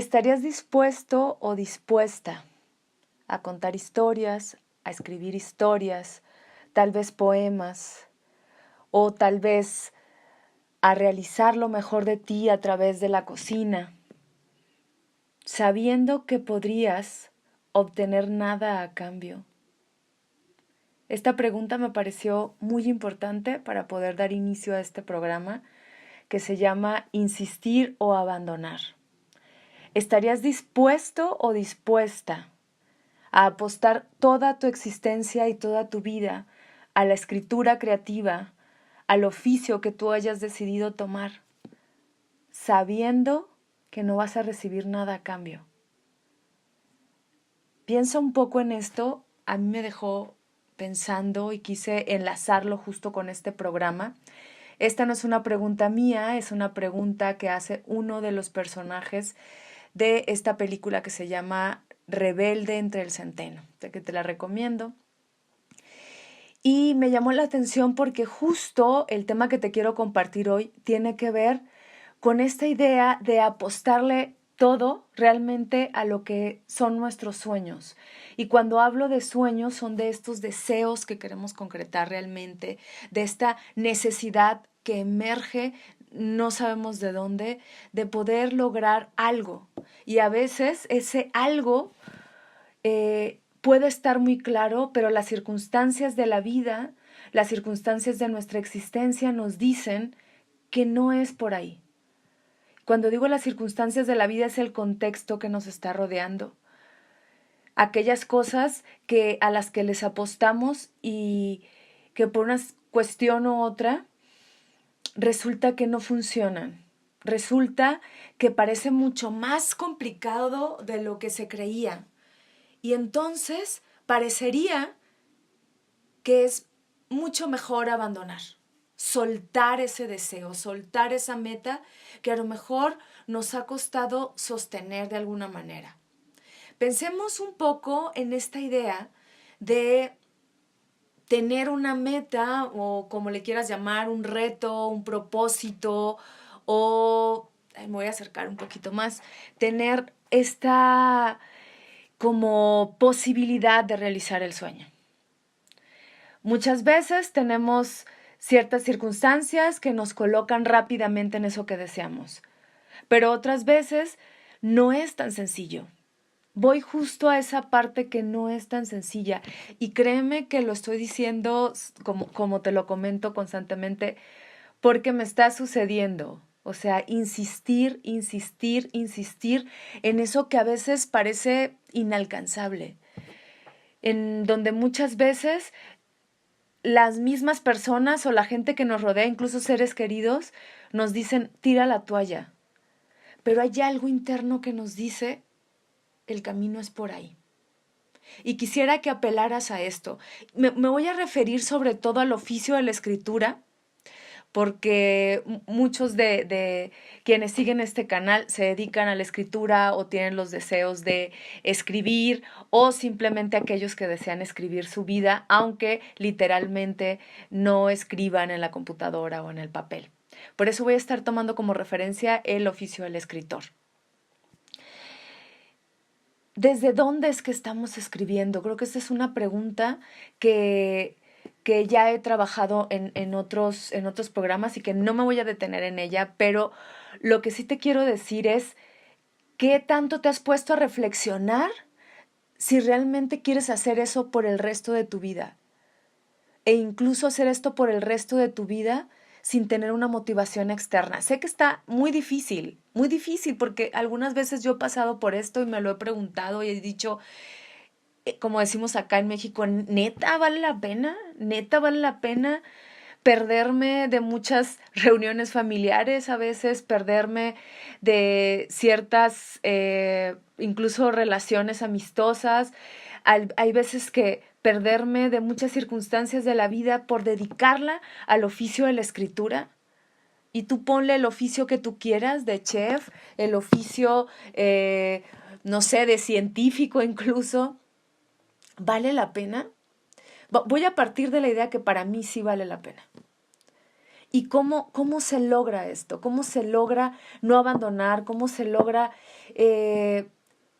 ¿Estarías dispuesto o dispuesta a contar historias, a escribir historias, tal vez poemas, o tal vez a realizar lo mejor de ti a través de la cocina, sabiendo que podrías obtener nada a cambio? Esta pregunta me pareció muy importante para poder dar inicio a este programa que se llama Insistir o Abandonar. ¿Estarías dispuesto o dispuesta a apostar toda tu existencia y toda tu vida a la escritura creativa, al oficio que tú hayas decidido tomar, sabiendo que no vas a recibir nada a cambio? Piensa un poco en esto. A mí me dejó pensando y quise enlazarlo justo con este programa. Esta no es una pregunta mía, es una pregunta que hace uno de los personajes de esta película que se llama Rebelde entre el Centeno, de que te la recomiendo. Y me llamó la atención porque justo el tema que te quiero compartir hoy tiene que ver con esta idea de apostarle todo realmente a lo que son nuestros sueños. Y cuando hablo de sueños, son de estos deseos que queremos concretar realmente, de esta necesidad que emerge, no sabemos de dónde, de poder lograr algo. Y a veces ese algo puede estar muy claro, pero las circunstancias de la vida, las circunstancias de nuestra existencia nos dicen que no es por ahí. Cuando digo las circunstancias de la vida es el contexto que nos está rodeando. Aquellas cosas a las que les apostamos y que por una cuestión u otra resulta que no funcionan. Resulta que parece mucho más complicado de lo que se creía. Y entonces parecería que es mucho mejor abandonar. Soltar ese deseo, soltar esa meta que a lo mejor nos ha costado sostener de alguna manera. Pensemos un poco en esta idea de tener una meta o como le quieras llamar, un reto, un propósito o, me voy a acercar un poquito más, tener esta como posibilidad de realizar el sueño. Muchas veces tenemos ciertas circunstancias que nos colocan rápidamente en eso que deseamos, pero otras veces no es tan sencillo. Voy justo a esa parte que no es tan sencilla y créeme que lo estoy diciendo como te lo comento constantemente porque me está sucediendo. O sea, insistir en eso que a veces parece inalcanzable, en donde muchas veces las mismas personas o la gente que nos rodea, incluso seres queridos, nos dicen, tira la toalla. Pero hay algo interno que nos dice, el camino es por ahí. Y quisiera que apelaras a esto. Me voy a referir sobre todo al oficio de la escritura, porque muchos de quienes siguen este canal se dedican a la escritura o tienen los deseos de escribir o simplemente aquellos que desean escribir su vida, aunque literalmente no escriban en la computadora o en el papel. Por eso voy a estar tomando como referencia el oficio del escritor. ¿Desde dónde es que estamos escribiendo? Creo que esta es una pregunta que ya he trabajado en otros programas y que no me voy a detener en ella, pero lo que sí te quiero decir es ¿qué tanto te has puesto a reflexionar si realmente quieres hacer eso por el resto de tu vida? E incluso hacer esto por el resto de tu vida sin tener una motivación externa. Sé que está muy difícil porque algunas veces yo he pasado por esto y me lo he preguntado y he dicho, como decimos acá en México, ¿neta vale la pena? ¿Neta vale la pena perderme de muchas reuniones familiares a veces, perderme de ciertas, incluso relaciones amistosas? Hay veces que perderme de muchas circunstancias de la vida por dedicarla al oficio de la escritura. Y tú ponle el oficio que tú quieras, de chef, el oficio, no sé, de científico incluso. ¿Vale la pena? Voy a partir de la idea que para mí sí vale la pena. ¿Y cómo se logra esto? ¿Cómo se logra no abandonar? ¿Cómo se logra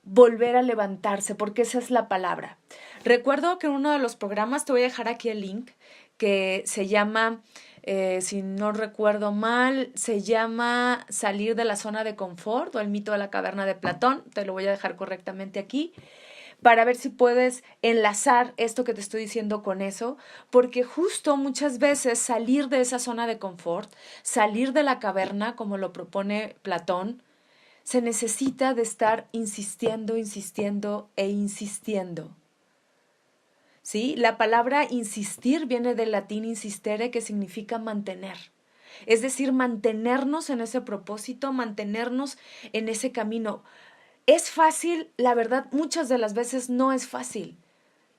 volver a levantarse? Porque esa es la palabra. Recuerdo que en uno de los programas, te voy a dejar aquí el link, que se llama, si no recuerdo mal, se llama Salir de la zona de confort o el mito de la caverna de Platón. Te lo voy a dejar correctamente aquí para ver si puedes enlazar esto que te estoy diciendo con eso, porque justo muchas veces salir de esa zona de confort, salir de la caverna, como lo propone Platón, se necesita de estar insistiendo, insistiendo e insistiendo. ¿Sí? La palabra insistir viene del latín insistere, que significa mantener. Es decir, mantenernos en ese propósito, mantenernos en ese camino. ¿Es fácil? La verdad, muchas de las veces no es fácil.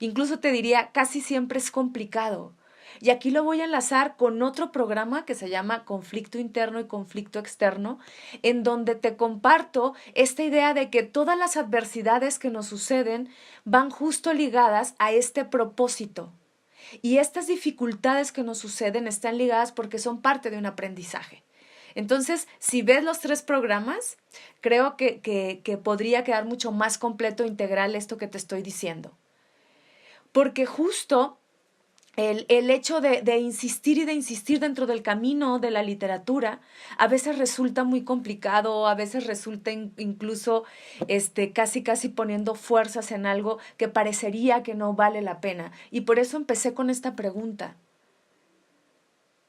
Incluso te diría, casi siempre es complicado. Y aquí lo voy a enlazar con otro programa que se llama Conflicto Interno y Conflicto Externo, en donde te comparto esta idea de que todas las adversidades que nos suceden van justo ligadas a este propósito. Y estas dificultades que nos suceden están ligadas porque son parte de un aprendizaje. Entonces, si ves los 3 programas, creo que podría quedar mucho más completo e integral esto que te estoy diciendo. Porque justo el hecho de insistir y de insistir dentro del camino de la literatura a veces resulta muy complicado, a veces resulta incluso casi poniendo fuerzas en algo que parecería que no vale la pena. Y por eso empecé con esta pregunta.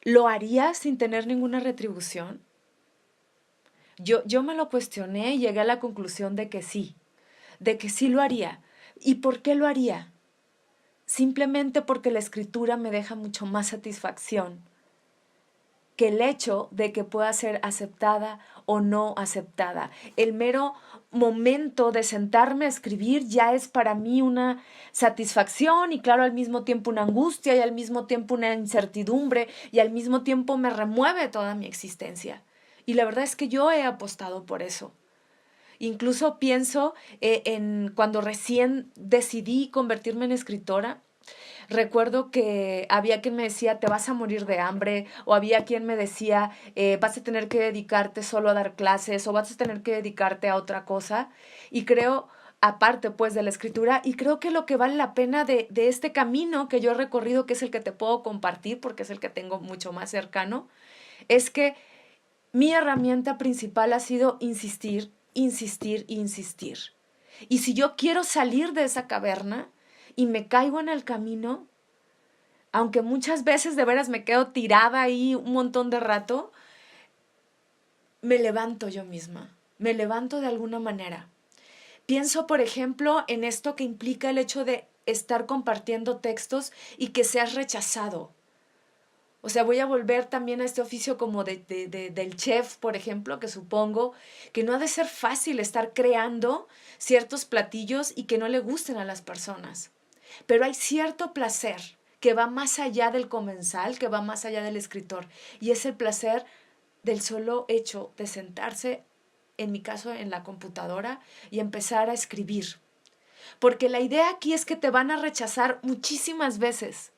¿Lo harías sin tener ninguna retribución? Yo me lo cuestioné y llegué a la conclusión de que sí lo haría. ¿Y por qué lo haría? Simplemente porque la escritura me deja mucho más satisfacción que el hecho de que pueda ser aceptada o no aceptada. El mero momento de sentarme a escribir ya es para mí una satisfacción y claro, al mismo tiempo una angustia y al mismo tiempo una incertidumbre y al mismo tiempo me remueve toda mi existencia. Y la verdad es que yo he apostado por eso. Incluso pienso en cuando recién decidí convertirme en escritora. Recuerdo que había quien me decía, te vas a morir de hambre, o había quien me decía, vas a tener que dedicarte solo a dar clases, o vas a tener que dedicarte a otra cosa. Y creo, aparte pues de la escritura, y creo que lo que vale la pena de este camino que yo he recorrido, que es el que te puedo compartir, porque es el que tengo mucho más cercano, es que mi herramienta principal ha sido insistir, insistir, insistir. Y si yo quiero salir de esa caverna y me caigo en el camino, aunque muchas veces de veras me quedo tirada ahí un montón de rato, me levanto yo misma, me levanto de alguna manera. Pienso, por ejemplo, en esto que implica el hecho de estar compartiendo textos y que seas rechazado. O sea, voy a volver también a este oficio como del chef, por ejemplo, que supongo que no ha de ser fácil estar creando ciertos platillos y que no le gusten a las personas. Pero hay cierto placer que va más allá del comensal, que va más allá del escritor, y es el placer del solo hecho de sentarse, en mi caso, en la computadora y empezar a escribir. Porque la idea aquí es que te van a rechazar muchísimas veces.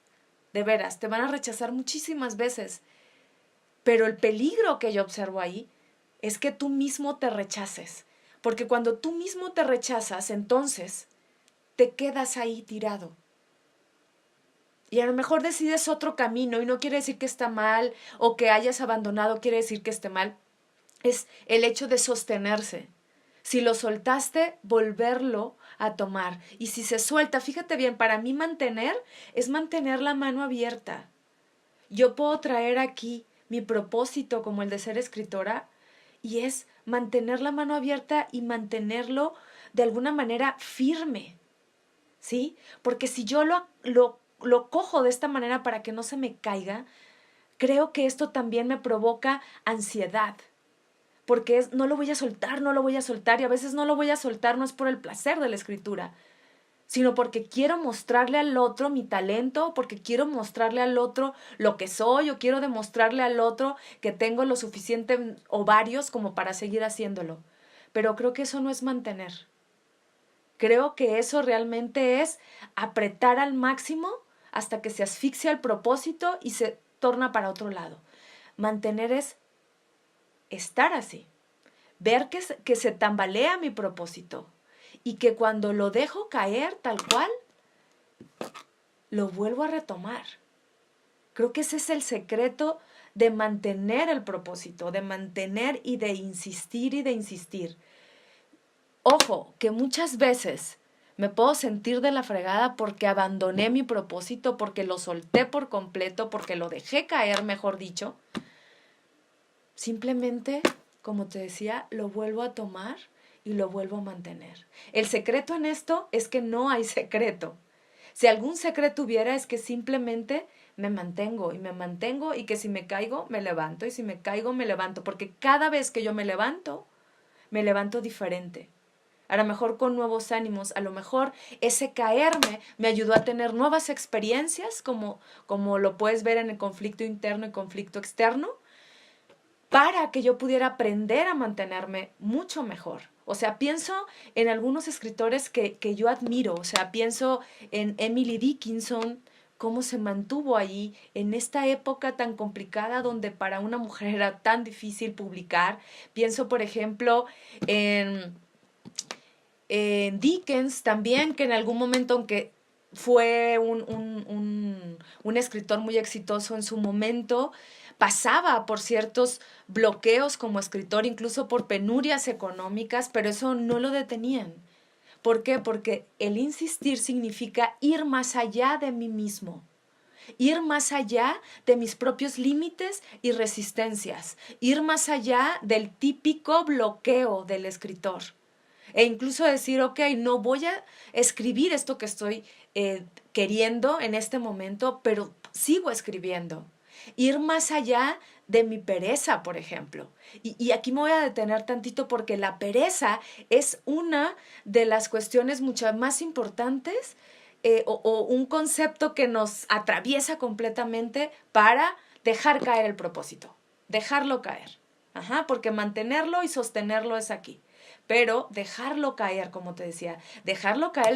De veras, te van a rechazar muchísimas veces. Pero el peligro que yo observo ahí es que tú mismo te rechaces. Porque cuando tú mismo te rechazas, entonces te quedas ahí tirado. Y a lo mejor decides otro camino y no quiere decir que está mal o que hayas abandonado quiere decir que esté mal. Es el hecho de sostenerse. Si lo soltaste, volverlo a tomar. Y si se suelta, fíjate bien, para mí mantener es mantener la mano abierta. Yo puedo traer aquí mi propósito como el de ser escritora y es mantener la mano abierta y mantenerlo de alguna manera firme, ¿sí? Porque si yo lo cojo de esta manera para que no se me caiga, creo que esto también me provoca ansiedad. Porque no lo voy a soltar, no lo voy a soltar, y a veces no lo voy a soltar no es por el placer de la escritura, sino porque quiero mostrarle al otro mi talento, porque quiero mostrarle al otro lo que soy, o quiero demostrarle al otro que tengo lo suficiente ovarios como para seguir haciéndolo. Pero creo que eso no es mantener. Creo que eso realmente es apretar al máximo hasta que se asfixia el propósito y se torna para otro lado. Mantener es estar así, ver que se tambalea mi propósito y que cuando lo dejo caer tal cual, lo vuelvo a retomar. Creo que ese es el secreto de mantener el propósito, de mantener y de insistir y de insistir. Ojo, que muchas veces me puedo sentir de la fregada porque abandoné mi propósito, porque lo solté por completo, porque lo dejé caer, mejor dicho. Simplemente, como te decía, lo vuelvo a tomar y lo vuelvo a mantener. El secreto en esto es que no hay secreto. Si algún secreto hubiera es que simplemente me mantengo y que si me caigo, me levanto y si me caigo, me levanto, porque cada vez que yo me levanto diferente. A lo mejor con nuevos ánimos, a lo mejor ese caerme me ayudó a tener nuevas experiencias, como lo puedes ver en el conflicto interno y conflicto externo, para que yo pudiera aprender a mantenerme mucho mejor. O sea, pienso en algunos escritores que yo admiro, o sea, pienso en Emily Dickinson, cómo se mantuvo ahí en esta época tan complicada donde para una mujer era tan difícil publicar. Pienso, por ejemplo, en Dickens también, que en algún momento, aunque fue un escritor muy exitoso en su momento, pasaba por ciertos bloqueos como escritor, incluso por penurias económicas, pero eso no lo detenían. ¿Por qué? Porque el insistir significa ir más allá de mí mismo, ir más allá de mis propios límites y resistencias, ir más allá del típico bloqueo del escritor. E incluso decir, ok, no voy a escribir esto que estoy queriendo en este momento, pero sigo escribiendo. Ir más allá de mi pereza, por ejemplo. Y aquí me voy a detener tantito porque la pereza es una de las cuestiones mucho más importantes o un concepto que nos atraviesa completamente para dejar caer el propósito, dejarlo caer. Ajá, porque mantenerlo y sostenerlo es aquí. Pero dejarlo caer, como te decía, dejarlo caer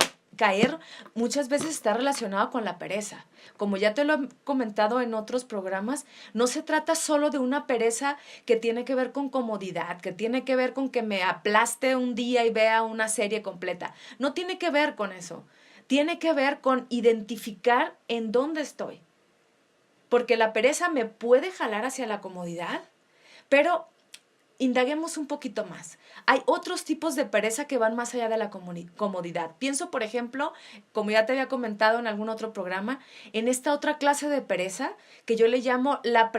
muchas veces está relacionado con la pereza. Como ya te lo he comentado en otros programas, no se trata solo de una pereza que tiene que ver con comodidad, que tiene que ver con que me aplaste un día y vea una serie completa. No tiene que ver con eso. Tiene que ver con identificar en dónde estoy. Porque la pereza me puede jalar hacia la comodidad, pero indaguemos un poquito más. Hay otros tipos de pereza que van más allá de la comodidad. Pienso, por ejemplo, como ya te había comentado en algún otro programa, en esta otra clase de pereza que yo le llamo la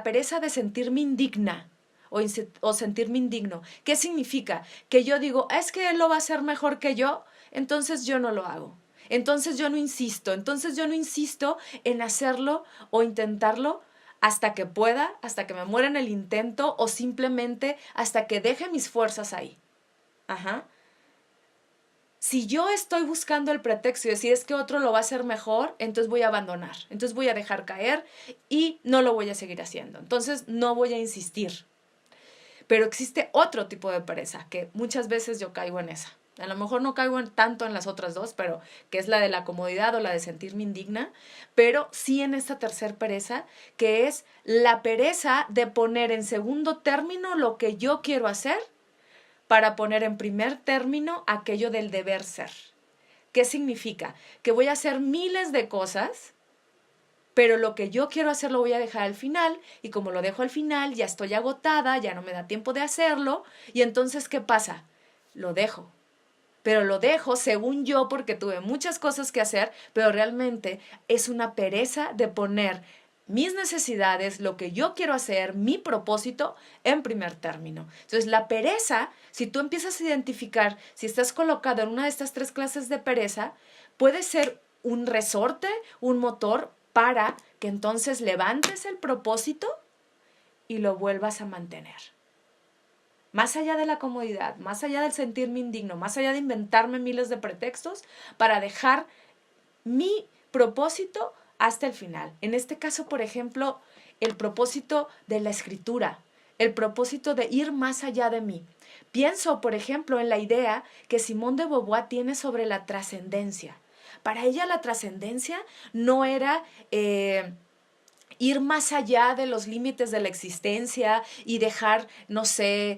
pereza de sentirme indigna o sentirme indigno. ¿Qué significa? Que yo digo, es que él lo va a hacer mejor que yo, entonces yo no lo hago. Entonces yo no insisto en hacerlo o intentarlo hasta que pueda, hasta que me muera en el intento o simplemente hasta que deje mis fuerzas ahí. Ajá. Si yo estoy buscando el pretexto y decir es que otro lo va a hacer mejor, entonces voy a abandonar, entonces voy a dejar caer y no lo voy a seguir haciendo. Entonces no voy a insistir. Pero existe otro tipo de pereza, que muchas veces yo caigo en esa. A lo mejor no caigo tanto en las otras dos, pero que es la de la comodidad o la de sentirme indigna, pero sí en esta tercer pereza, que es la pereza de poner en segundo término lo que yo quiero hacer para poner en primer término aquello del deber ser. ¿Qué significa? Que voy a hacer miles de cosas, pero lo que yo quiero hacer lo voy a dejar al final y como lo dejo al final ya estoy agotada, ya no me da tiempo de hacerlo y entonces ¿qué pasa? Lo dejo. Pero lo dejo según yo porque tuve muchas cosas que hacer, pero realmente es una pereza de poner mis necesidades, lo que yo quiero hacer, mi propósito en primer término. Entonces la pereza, si tú empiezas a identificar, si estás colocado en una de estas tres clases de pereza, puede ser un resorte, un motor para que entonces levantes el propósito y lo vuelvas a mantener. Más allá de la comodidad, más allá del sentirme indigno, más allá de inventarme miles de pretextos para dejar mi propósito hasta el final. En este caso, por ejemplo, el propósito de la escritura, el propósito de ir más allá de mí. Pienso, por ejemplo, en la idea que Simone de Beauvoir tiene sobre la trascendencia. Para ella la trascendencia no era ir más allá de los límites de la existencia y dejar, no sé,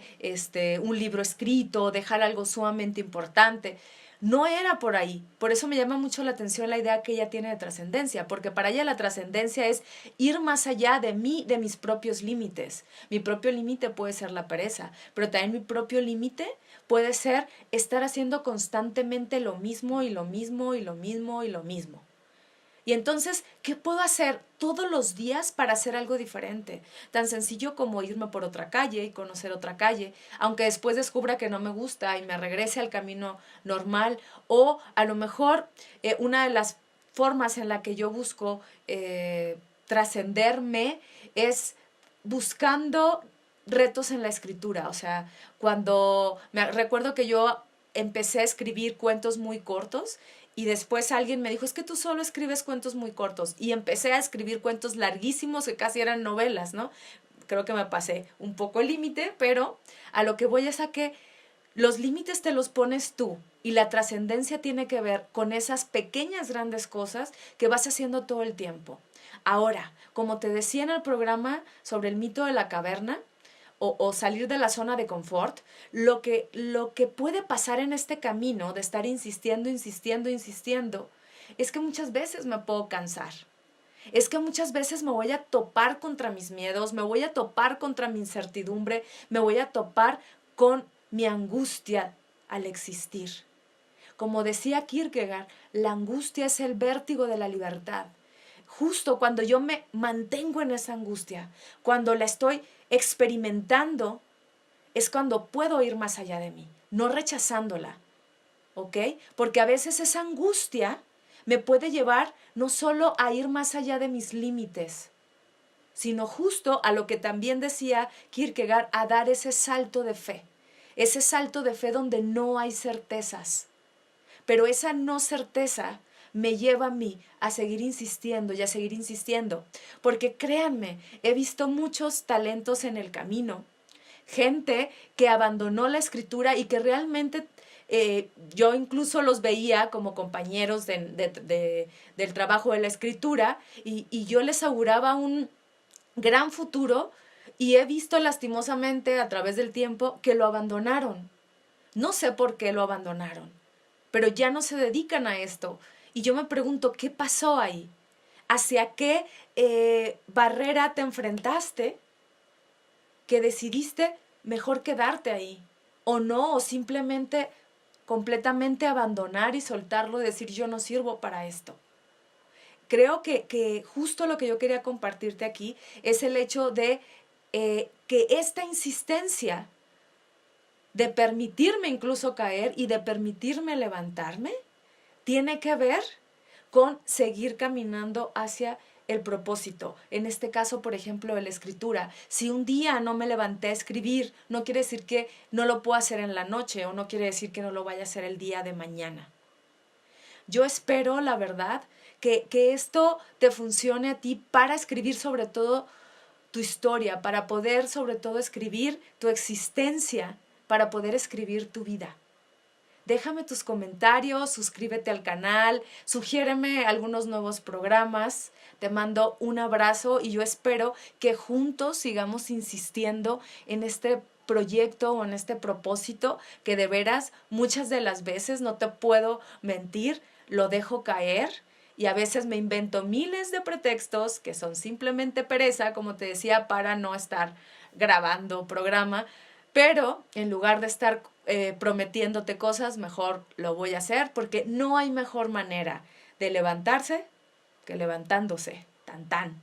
un libro escrito, dejar algo sumamente importante. No era por ahí. Por eso me llama mucho la atención la idea que ella tiene de trascendencia, porque para ella la trascendencia es ir más allá de mí, de mis propios límites. Mi propio límite puede ser la pereza, pero también mi propio límite puede ser estar haciendo constantemente lo mismo y lo mismo y lo mismo y lo mismo. Y entonces, ¿qué puedo hacer todos los días para hacer algo diferente? Tan sencillo como irme por otra calle y conocer otra calle, aunque después descubra que no me gusta y me regrese al camino normal. O a lo mejor una de las formas en la que yo busco trascenderme es buscando retos en la escritura. O sea, recuerdo que yo empecé a escribir cuentos muy cortos y después alguien me dijo, es que tú solo escribes cuentos muy cortos. Y empecé a escribir cuentos larguísimos que casi eran novelas, ¿no? Creo que me pasé un poco el límite, pero a lo que voy es a que los límites te los pones tú y la trascendencia tiene que ver con esas pequeñas grandes cosas que vas haciendo todo el tiempo. Ahora, como te decía en el programa sobre el mito de la caverna, o salir de la zona de confort, lo que puede pasar en este camino de estar insistiendo, es que muchas veces me puedo cansar. Es que muchas veces me voy a topar contra mis miedos, me voy a topar contra mi incertidumbre, me voy a topar con mi angustia al existir. Como decía Kierkegaard, la angustia es el vértigo de la libertad. Justo cuando yo me mantengo en esa angustia, cuando la estoy experimentando, es cuando puedo ir más allá de mí, no rechazándola, ¿ok? Porque a veces esa angustia me puede llevar no solo a ir más allá de mis límites, sino justo a lo que también decía Kierkegaard, a dar ese salto de fe donde no hay certezas. Pero esa no certeza me lleva a mí a seguir insistiendo y a seguir insistiendo. Porque créanme, he visto muchos talentos en el camino. Gente que abandonó la escritura y que realmente yo incluso los veía como compañeros del trabajo de la escritura y yo les auguraba un gran futuro y he visto lastimosamente a través del tiempo que lo abandonaron. No sé por qué lo abandonaron, pero ya no se dedican a esto. Y yo me pregunto, ¿qué pasó ahí? ¿Hacia qué barrera te enfrentaste que decidiste mejor quedarte ahí? ¿O no? ¿O simplemente completamente abandonar y soltarlo y decir yo no sirvo para esto? Creo que justo lo que yo quería compartirte aquí es el hecho de que esta insistencia de permitirme incluso caer y de permitirme levantarme, tiene que ver con seguir caminando hacia el propósito. En este caso, por ejemplo, de la escritura. Si un día no me levanté a escribir, no quiere decir que no lo pueda hacer en la noche o no quiere decir que no lo vaya a hacer el día de mañana. Yo espero, la verdad, que esto te funcione a ti para escribir sobre todo tu historia, para poder sobre todo escribir tu existencia, para poder escribir tu vida. Déjame tus comentarios, suscríbete al canal, sugiéreme algunos nuevos programas. Te mando un abrazo y yo espero que juntos sigamos insistiendo en este proyecto o en este propósito que de veras muchas de las veces, no te puedo mentir, lo dejo caer y a veces me invento miles de pretextos que son simplemente pereza, como te decía, para no estar grabando programa. Pero en lugar de estar prometiéndote cosas, mejor lo voy a hacer porque no hay mejor manera de levantarse que levantándose, tan tan.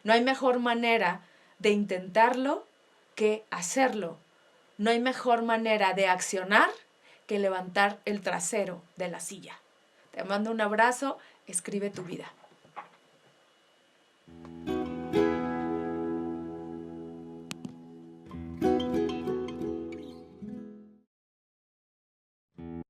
No hay mejor manera de intentarlo que hacerlo. No hay mejor manera de accionar que levantar el trasero de la silla. Te mando un abrazo, escribe tu vida.